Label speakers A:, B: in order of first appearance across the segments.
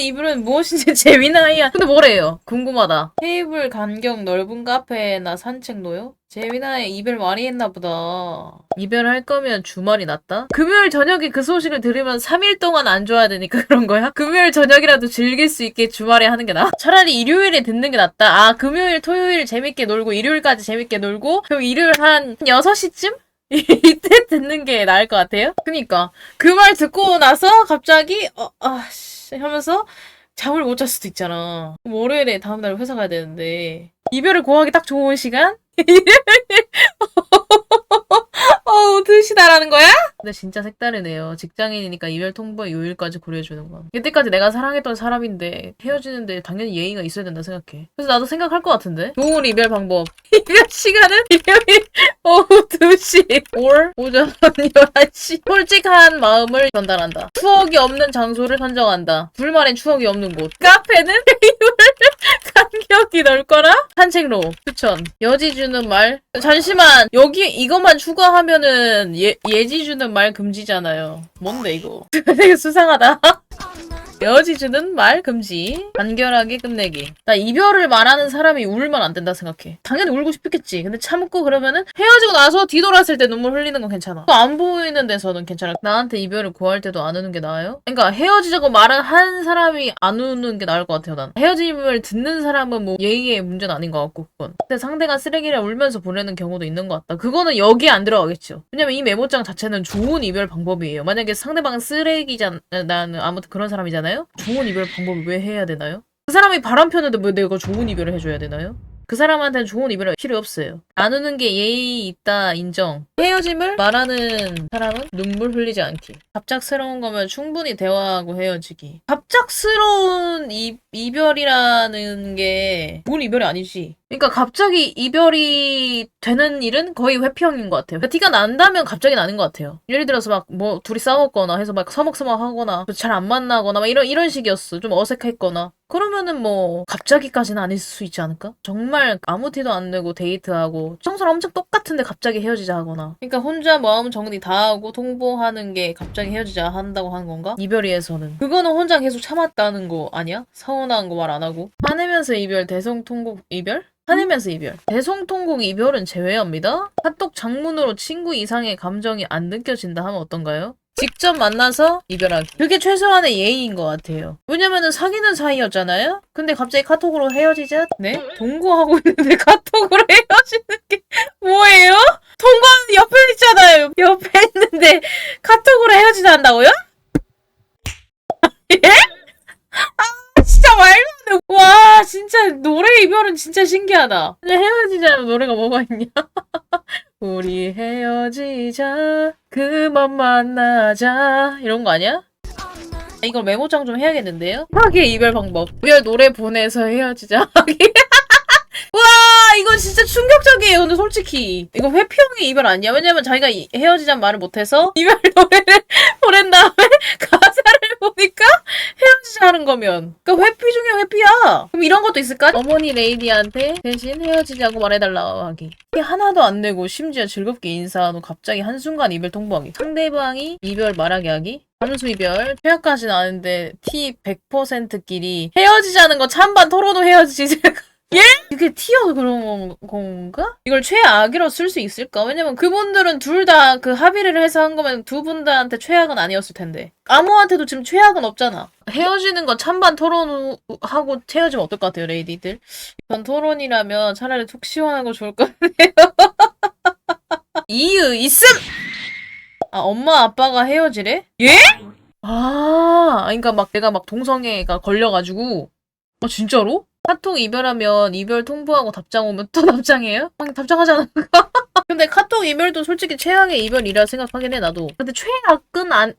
A: 이별은 무엇인지 재미나이야. 근데 뭐래요? 궁금하다. 테이블 간격 넓은 카페나 산책로요? 재미나의 이별 많이 했나 보다. 이별할 거면 주말이 낫다? 금요일 저녁에 그 소식을 들으면 3일 동안 안 좋아야 되니까 그런 거야? 금요일 저녁이라도 즐길 수 있게 주말에 하는 게 나아? 차라리 일요일에 듣는 게 낫다. 아, 금요일, 토요일 재밌게 놀고 일요일까지 재밌게 놀고 그럼 일요일 한 6시쯤? 이때 듣는 게 나을 것 같아요? 그니까 그 말 듣고 나서 갑자기 하면서 잠을 못 잘 수도 있잖아. 월요일에 다음날 회사 가야 되는데 이별을 고하기 딱 좋은 시간? 드시다라는 거야? 근데 진짜 색다르네요. 직장인이니까 이별 통보의 요일까지 고려해주는 건. 이때까지 내가 사랑했던 사람인데 헤어지는데 당연히 예의가 있어야 된다 생각해. 그래서 나도 생각할 것 같은데. 좋은 이별 방법. 이별 시간은 일요일 오후 2시 or 오전 11시. 솔직한 마음을 전달한다. 추억이 없는 장소를 선정한다. 불만의 추억이 없는 곳. 카페는 테이블 간격이 넓거나 산책로 추천. 여지 주는 말. 잠시만 여기 이것만 추가하면은 예지 주는 말 금지잖아요. 뭔데 이거? 되게 수상하다. 여지 주는 말 금지. 간결하게 끝내기. 나 이별을 말하는 사람이 울면 안 된다 생각해. 당연히 울고 싶겠지. 근데 참고 그러면은 헤어지고 나서 뒤돌았을 때 눈물 흘리는 건 괜찮아. 또 안 보이는 데서는 괜찮아. 나한테 이별을 구할 때도 안 우는 게 나아요? 그러니까 헤어지자고 말을 한 사람이 안 우는 게 나을 것 같아요. 난. 헤어짐을 듣는 사람은 뭐 예의의 문제는 아닌 것 같고 그건. 근데 상대가 쓰레기라 울면서 보내는 경우도 있는 것 같다. 그거는 여기에 안 들어가겠죠. 왜냐면 이 메모장 자체는 좋은 이별 방법이에요. 만약에 상대방은 쓰레기잖아. 나는 아무튼 그런 사람이잖아요. 좋은 이별 방법을 왜 해야 되나요? 그 사람이 바람 폈는데 왜 내가 좋은 이별을 해줘야 되나요? 그 사람한테는 좋은 이별이 필요 없어요. 안 우는 게 예의 있다 인정. 헤어짐을 말하는 사람은 눈물 흘리지 않기. 갑작스러운 거면 충분히 대화하고 헤어지기. 갑작스러운 이별이라는 게 좋은 이별이 아니지. 그러니까 갑자기 이별이 되는 일은 거의 회피형인 것 같아요. 그러니까 티가 난다면 갑자기 나는 것 같아요. 예를 들어서 막 뭐 둘이 싸웠거나 해서 막 서먹서먹하거나 잘 안 만나거나 막 이런 식이었어. 좀 어색했거나. 그러면은 뭐 갑자기까지는 아닐 수 있지 않을까? 정말 아무 티도 안 내고 데이트하고 청소랑 엄청 똑같은데 갑자기 헤어지자 하거나. 그러니까 혼자 마음 정리 다 하고 통보하는 게 갑자기 헤어지자 한다고 하는 건가? 이별이에서는. 그거는 혼자 계속 참았다는 거 아니야? 서운한 거 말 안 하고. 화내면서 이별, 대성통곡 이별? 화내면서 이별. 대성통곡 이별은 제외합니다. 카톡 장문으로 친구 이상의 감정이 안 느껴진다 하면 어떤가요? 직접 만나서 이별하기. 그게 최소한의 예의인 것 같아요. 왜냐면은 사귀는 사이였잖아요? 근데 갑자기 카톡으로 헤어지자? 네? 동거하고 있는데 카톡으로 헤어지는 게 뭐예요? 동거는 옆에 있잖아요. 옆에 있는데 카톡으로 헤어지자 한다고요? 예? 진짜 말도 안 돼. 와, 진짜 노래 이별은 진짜 신기하다. 근데 헤어지자는 노래가 뭐가 있냐? 우리 헤어지자, 그만 만나자. 이런 거 아니야? 이걸 메모장 좀 해야겠는데요? 하게 이별 방법. 이별 노래 보내서 헤어지자. 와, 이건 진짜 충격적이에요. 근데 솔직히 이거 회피형의 이별 아니야? 왜냐면 자기가 헤어지자는 말을 못해서 이별 노래를 보낸 다음에 가사를 보니까 헤어지자 하는 거면 그러니까 회피 중에 회피야. 그럼 이런 것도 있을까? 어머니 레이디한테 대신 헤어지자고 말해달라 하기. 티 하나도 안 내고 심지어 즐겁게 인사하고 갑자기 한순간 이별 통보하기. 상대방이 이별 말하게 하기. 잠수 이별 최악까지는 아는데 T 100%끼리 헤어지자는 거 찬반 토로도 헤어지자. 예? 이게 티어도 그런 건가? 이걸 최악이라고 쓸 수 있을까? 왜냐면 그분들은 둘 다 그 합의를 해서 한 거면 두 분들한테 최악은 아니었을 텐데. 아무한테도 지금 최악은 없잖아. 헤어지는 거 찬반 토론하고 헤어지면 어떨 것 같아요, 레이디들? 이건 토론이라면 차라리 툭 시원하고 좋을 것 같네요. 이유 있음! 아, 엄마 아빠가 헤어지래? 예? 그러니까 막 내가 막 동성애가 걸려가지고. 아, 진짜로? 카톡 이별하면 이별 통보하고 답장 오면 또 답장해요? 답장하잖아. 근데 카톡 이별도 솔직히 최악의 이별이라 생각하긴 해, 나도. 근데 최악은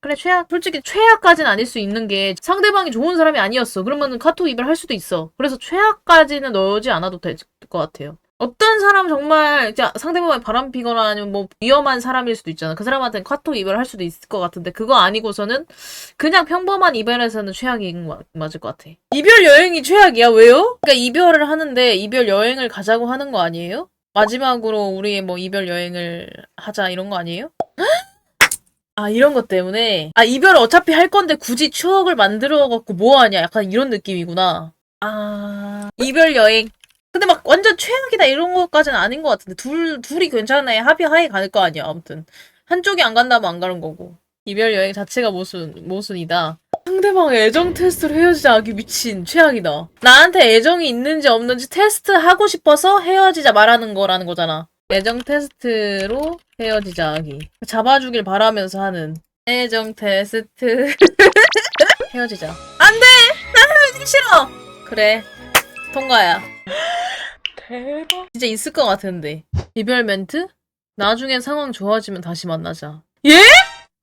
A: 그래, 솔직히 최악까지는 아닐 수 있는 게 상대방이 좋은 사람이 아니었어. 그러면 카톡 이별 할 수도 있어. 그래서 최악까지는 넣지 않아도 될 것 같아요. 어떤 사람 정말 이제 상대방이 바람피거나 아니면 뭐 위험한 사람일 수도 있잖아. 그 사람한테는 카톡 이별할 수도 있을 것 같은데 그거 아니고서는 그냥 평범한 이별에서는 최악인 맞을 것 같아. 이별 여행이 최악이야? 왜요? 그러니까 이별을 하는데 이별 여행을 가자고 하는 거 아니에요? 마지막으로 우리의 뭐 이별 여행을 하자 이런 거 아니에요? 아, 이런 것 때문에. 아, 이별을 어차피 할 건데 굳이 추억을 만들어갖고 뭐하냐. 약간 이런 느낌이구나. 아, 이별 여행. 근데 막 완전 최악이다 이런 것까지는 아닌 것 같은데. 둘이 괜찮아야 합의하에 갈 거 아니야. 아무튼. 한쪽이 안 간다면 안 가는 거고. 이별 여행 자체가 모순이다. 상대방의 애정 테스트로 헤어지자 하기 미친. 최악이다. 나한테 애정이 있는지 없는지 테스트 하고 싶어서 헤어지자 말하는 거라는 거잖아. 애정 테스트로 헤어지자 하기. 잡아주길 바라면서 하는 애정 테스트. 헤어지자. 안 돼! 나 헤어지기 싫어! 그래. 통과야. 대박. 진짜 있을 것 같은데. 이별 멘트? 나중엔 상황 좋아지면 다시 만나자. 예?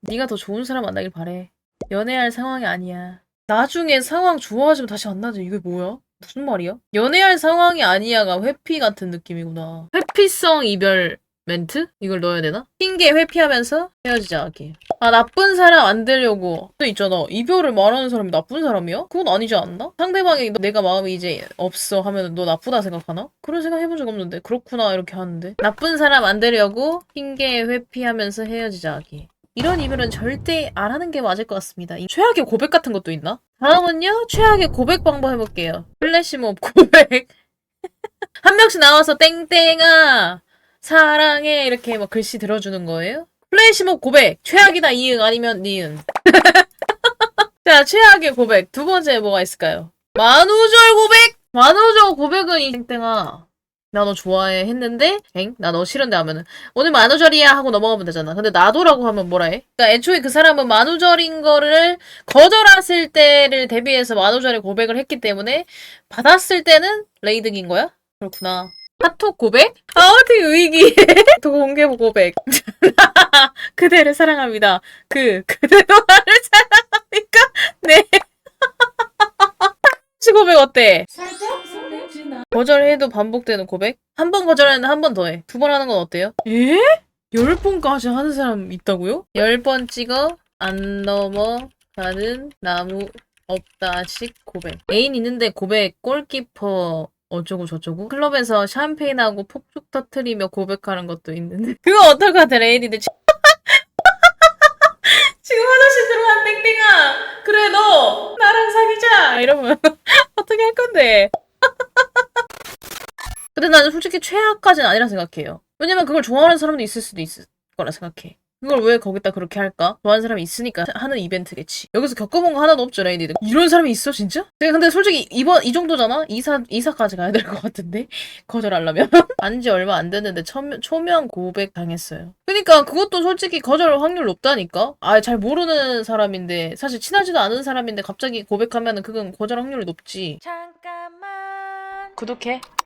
A: 네가 더 좋은 사람 만나길 바래. 연애할 상황이 아니야. 나중엔 상황 좋아지면 다시 만나자. 이게 뭐야? 무슨 말이야? 연애할 상황이 아니야가 회피 같은 느낌이구나. 회피성 이별 멘트? 이걸 넣어야 되나? 핑계 회피하면서 헤어지자 하기. 아, 나쁜 사람 안 되려고. 또 있잖아. 이별을 말하는 사람이 나쁜 사람이야? 그건 아니지 않나? 상대방이 내가 마음이 이제 없어 하면 너 나쁘다 생각하나? 그런 생각 해본 적 없는데. 그렇구나 이렇게 하는데. 나쁜 사람 안 되려고 핑계 회피하면서 헤어지자 하기. 이런 이별은 절대 안 하는 게 맞을 것 같습니다. 최악의 고백 같은 것도 있나? 다음은요, 최악의 고백 방법 해볼게요. 플래시몹 고백. 한 명씩 나와서 땡땡아, 사랑해, 이렇게 막 글씨 들어주는 거예요? 플래시몹 고백. 최악이다, 이응, 아니면 니은. 자, 최악의 고백. 두 번째 뭐가 있을까요? 만우절 고백! 만우절 고백은 이 땡땡아. 나 너 좋아해 했는데 나 너 싫은데 하면은 오늘 만우절이야 하고 넘어가면 되잖아. 근데 나도라고 하면 뭐라 해? 그러니까 애초에 그 사람은 만우절인 거를 거절했을 때를 대비해서 만우절에 고백을 했기 때문에 받았을 때는 레이득인 거야? 그렇구나. 카톡 고백? 아, 어떻게 의기. 또 공개 고백. 그대를 사랑합니다. 그대로 나를 사랑합니까? 네. 고백 어때? 거절해도 반복되는 고백? 한 번 거절했는데 한 번 더 해. 두 번 하는 건 어때요? 예? 10번까지 하는 사람 있다고요? 10번 찍어 안 넘어가는 나무 없다식 고백. 애인 있는데 고백 골키퍼 어쩌고 저쩌고 클럽에서 샴페인하고 폭죽 터트리며 고백하는 것도 있는데 그거 어떨 것 같아 레이디들. 지금 화장실 들어간 땡땡아 그래 너 나랑 사귀자 이러면 어떻게 할 건데. 근데 나는 솔직히 최악까지는 아니라 생각해요. 왜냐면 그걸 좋아하는 사람도 있을 수도 있을 거라 생각해. 그걸 왜 거기다 그렇게 할까? 좋아하는 사람이 있으니까 하는 이벤트겠지. 여기서 겪어본 거 하나도 없죠, 레이디들. 이런 사람이 있어, 진짜? 근데 솔직히 이 정도잖아? 이사까지 가야 될 것 같은데? 거절하려면? 안지 얼마 안 됐는데 초면 고백 당했어요. 그니까 그것도 솔직히 거절 확률 높다니까? 아, 잘 모르는 사람인데, 사실 친하지도 않은 사람인데 갑자기 고백하면은 그건 거절 확률이 높지. 잠깐만. 구독해.